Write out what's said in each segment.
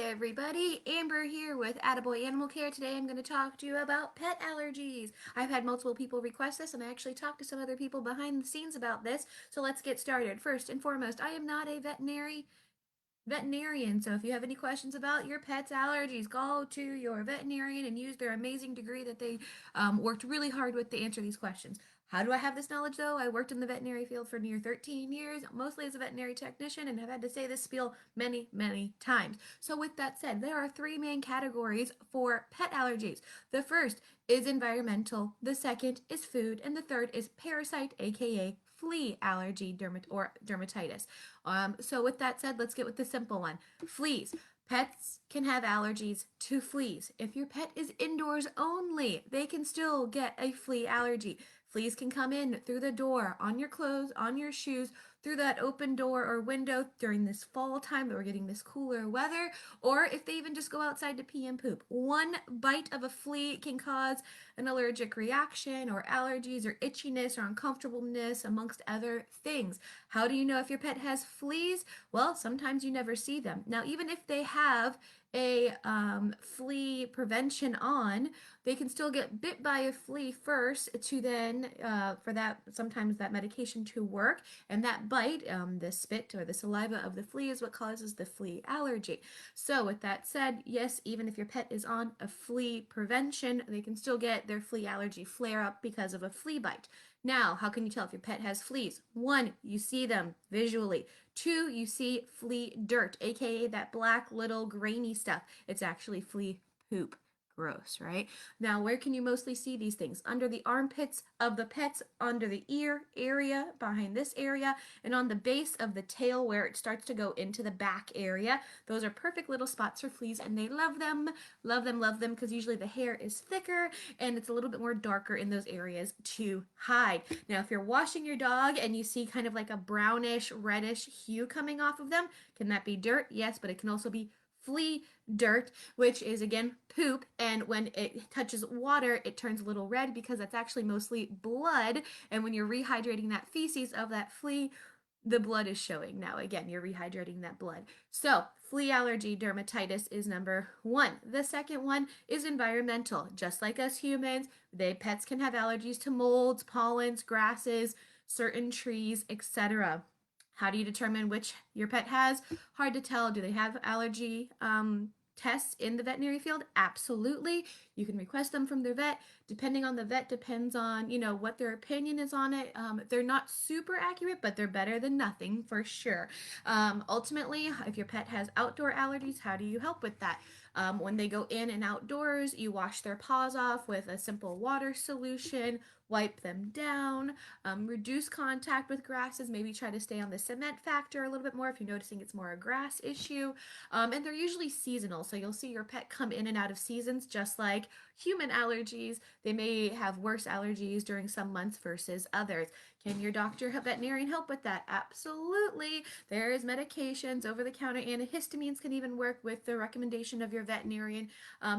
everybody, Amber here with Atta Boy Animal Care. Today I'm going to talk to you about pet allergies. I've had multiple people request this and I actually talked to some other people behind the scenes about this. So let's get started. First and foremost, I am not a veterinarian. So if you have any questions about your pet's allergies, go to your veterinarian and use their amazing degree that they worked really hard with to answer these questions. How do I have this knowledge though? I worked in the veterinary field for near 13 years, mostly as a veterinary technician, and have had to say this spiel many, many times. So with that said, there are three main categories for pet allergies. The first is environmental, the second is food, and the third is parasite, aka flea allergy or dermatitis. So with that said, let's get with the simple one. Fleas. Pets can have allergies to fleas. If your pet is indoors only, they can still get a flea allergy. Fleas can come in through the door, on your clothes, on your shoes, through that open door or window during this fall time that we're getting this cooler weather, or if they even just go outside to pee and poop. One bite of a flea can cause an allergic reaction or allergies or itchiness or uncomfortableness, amongst other things. How do you know if your pet has fleas? Well, sometimes you never see them. Now, even if they have a flea prevention on, they can still get bit by a flea first to then, for that, sometimes that medication to work. And that bite, the spit or the saliva of the flea is what causes the flea allergy. So with that said, yes, even if your pet is on a flea prevention, they can still get their flea allergy flare up because of a flea bite. Now, how can you tell if your pet has fleas? One, you see them visually. Two, you see flea dirt, aka that black little grainy stuff. It's actually flea poop. Gross, right? Now, where can you mostly see these things? Under the armpits of the pets, under the ear area, behind this area, and on the base of the tail where it starts to go into the back area. Those are perfect little spots for fleas, and they love them, love them, because usually the hair is thicker and it's a little bit more darker in those areas to hide. Now, if you're washing your dog and you see kind of like a brownish, reddish hue coming off of them, can that be dirt? Yes, but it can also be flea dirt, which is again poop, and when it touches water it turns a little red because that's actually mostly blood, and when you're rehydrating that feces of that flea, the blood is showing. Now again, you're rehydrating that blood. So flea allergy dermatitis is number one. The second one is environmental. Just like us humans, pets can have allergies to molds, pollens, grasses, certain trees, etc. How do you determine which your pet has? Hard to tell. Do they have allergy tests in the veterinary field? Absolutely. You can request them from their vet. Depending on the vet, depends on, what their opinion is on it. They're not super accurate, but they're better than nothing for sure. Ultimately, if your pet has outdoor allergies, how do you help with that? When they go in and outdoors, you wash their paws off with a simple water solution, wipe them down, reduce contact with grasses, maybe try to stay on the cement factor a little bit more if you're noticing it's more a grass issue. And they're usually seasonal, so you'll see your pet come in and out of seasons just like human allergies. They may have worse allergies during some months versus others. Can your doctor, veterinarian help with that? Absolutely. There's medications, over-the-counter antihistamines can even work with the recommendation of your veterinarian,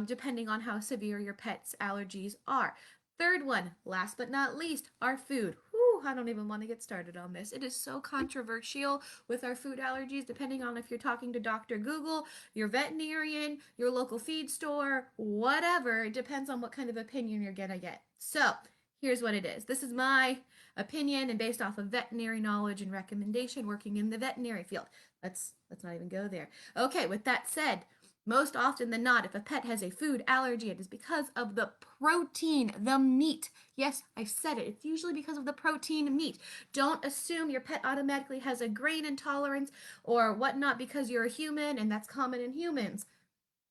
depending on how severe your pet's allergies are. Third one, last but not least, our food. Whew, I don't even want to get started on this. It is so controversial with our food allergies, depending on if you're talking to Dr. Google, your veterinarian, your local feed store, whatever. It depends on what kind of opinion you're going to get. So, here's what it is. This is my opinion and based off of veterinary knowledge and recommendation working in the veterinary field. Let's not even go there. Okay, with that said, most often than not, if a pet has a food allergy, it is because of the protein, the meat. Yes, I said it. It's usually because of the protein meat. Don't assume your pet automatically has a grain intolerance or whatnot because you're a human and that's common in humans.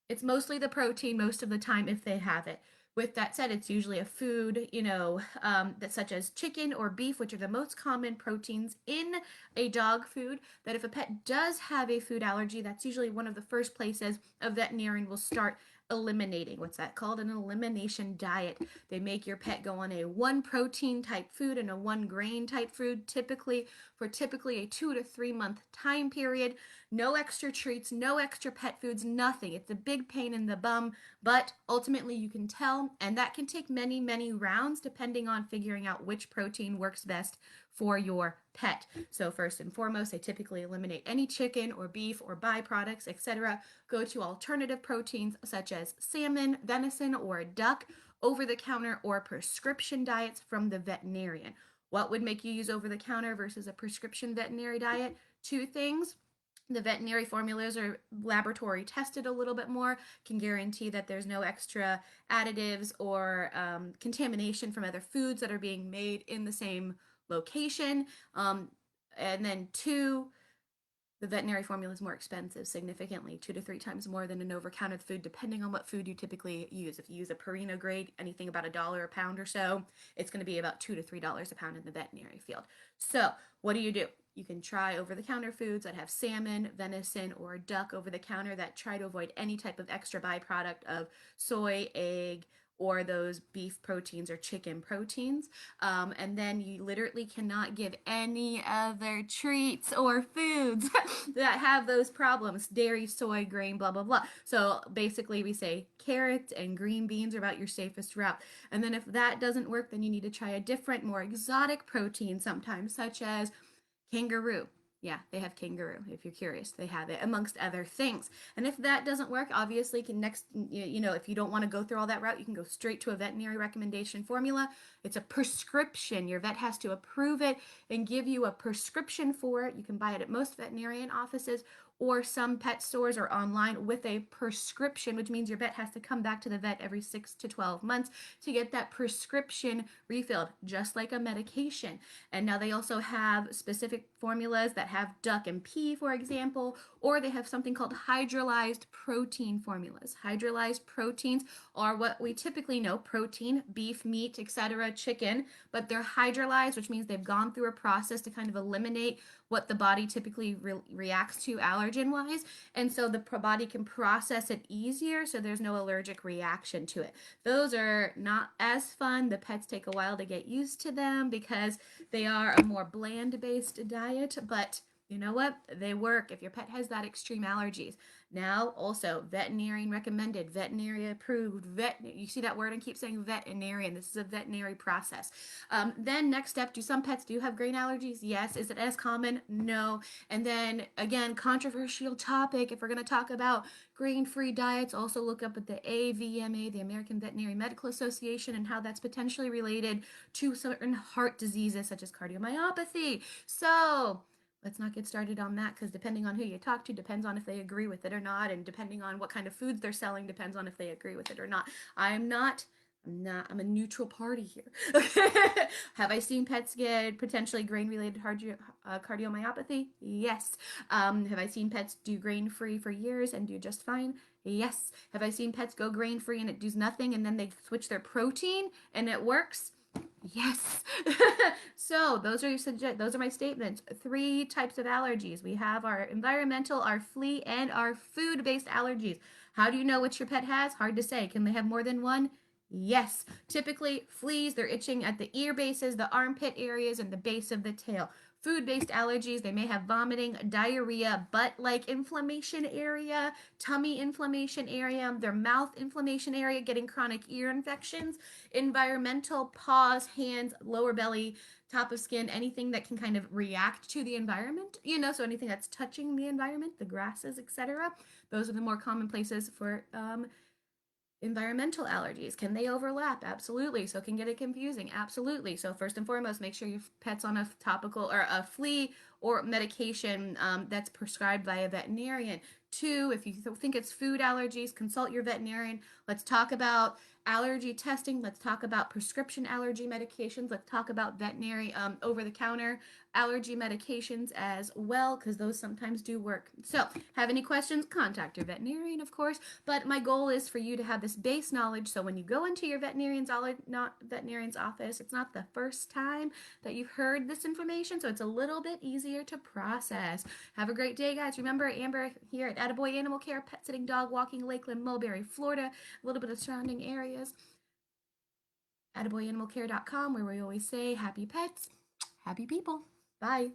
It's mostly the protein most of the time if they have it. With that said, it's usually a food, that's such as chicken or beef, which are the most common proteins in a dog food, that if a pet does have a food allergy, that's usually one of the first places a veterinarian will start eliminating. What's that called? An elimination diet. They make your pet go on a one protein type food and a one grain type food, typically a 2 to 3 month time period. No extra treats, no extra pet foods, nothing. It's a big pain in the bum, but ultimately you can tell, and that can take many, many rounds depending on figuring out which protein works best for your pet. So first and foremost, they typically eliminate any chicken or beef or byproducts, etc. Go to alternative proteins such as salmon, venison, or duck, over the counter or prescription diets from the veterinarian. What would make you use over the counter versus a prescription veterinary diet? Two things. The veterinary formulas are laboratory tested a little bit more, can guarantee that there's no extra additives or contamination from other foods that are being made in the same location. And then two, the veterinary formula is more expensive, significantly 2 to 3 times more than an over-counter food, depending on what food you typically use. If you use a Purina grade, anything about $1 a pound or so, it's going to be about $2 to $3 a pound in the veterinary field. So what do? You can try over-the-counter foods that have salmon, venison, or duck over the counter that try to avoid any type of extra byproduct of soy, egg, or those beef proteins or chicken proteins. And then you literally cannot give any other treats or foods that have those problems: dairy, soy, grain, blah, blah, blah. So basically, we say carrots and green beans are about your safest route. And then if that doesn't work, then you need to try a different, more exotic protein sometimes, such as kangaroo. Yeah, they have kangaroo. If you're curious, they have it amongst other things. And if that doesn't work, obviously, if you don't want to go through all that route, you can go straight to a veterinary recommendation formula. It's a prescription. Your vet has to approve it and give you a prescription for it. You can buy it at most veterinarian offices or some pet stores or online with a prescription, which means your vet has to come back to the vet every 6 to 12 months to get that prescription refilled, just like a medication. And now they also have specific formulas that have duck and pea, for example, or they have something called hydrolyzed protein formulas. Hydrolyzed proteins are what we typically know: protein, beef, meat, etc., chicken, but they're hydrolyzed, which means they've gone through a process to kind of eliminate what the body typically reacts to allergen wise, and so the body can process it easier, so there's no allergic reaction to it. Those are not as fun. The pets take a while to get used to them because they are a more bland based diet, but you know what? They work if your pet has that extreme allergies. Now, also veterinarian recommended, veterinary approved, you see that word? I keep saying veterinarian. This is a veterinary process. Then next step, do some pets do have grain allergies? Yes. Is it as common? No. And then again, controversial topic. If we're going to talk about grain-free diets, also look up at the AVMA, the American Veterinary Medical Association, and how that's potentially related to certain heart diseases such as cardiomyopathy. So let's not get started on that, because depending on who you talk to depends on if they agree with it or not, and depending on what kind of foods they're selling depends on if they agree with it or not. I'm a neutral party here. Have I seen pets get potentially grain-related cardiomyopathy? Yes. Have I seen pets do grain-free for years and do just fine? Yes. Have I seen pets go grain-free and it does nothing, and then they switch their protein and it works? Yes. So those are my statements. 3 types of allergies. We have our environmental, our flea, and our food-based allergies. How do you know which your pet has? Hard to say. Can they have more than one? Yes. Typically, fleas, they're itching at the ear bases, the armpit areas, and the base of the tail. Food-based allergies, they may have vomiting, diarrhea, butt-like inflammation area, tummy inflammation area, their mouth inflammation area, getting chronic ear infections. Environmental, paws, hands, lower belly, top of skin, anything that can kind of react to the environment, so anything that's touching the environment, the grasses, etc. Those are the more common places for environmental allergies. Can they overlap? Absolutely. So can get it confusing. Absolutely. So first and foremost, make sure your pet's on a topical or a flea or medication that's prescribed by a veterinarian. 2, if you think it's food allergies, consult your veterinarian. Let's talk about allergy testing. Let's talk about prescription allergy medications. Let's talk about veterinary over-the-counter allergy medications as well, because those sometimes do work. So, have any questions? Contact your veterinarian, of course. But my goal is for you to have this base knowledge, so when you go into your veterinarian's office, it's not the first time that you've heard this information, so it's a little bit easier to process. Have a great day, guys. Remember, Amber here at Atta Boy Animal Care, pet sitting, dog walking, Lakeland, Mulberry, Florida, a little bit of surrounding areas. AttaBoyAnimalCare.com, where we always say happy pets, happy people. Bye.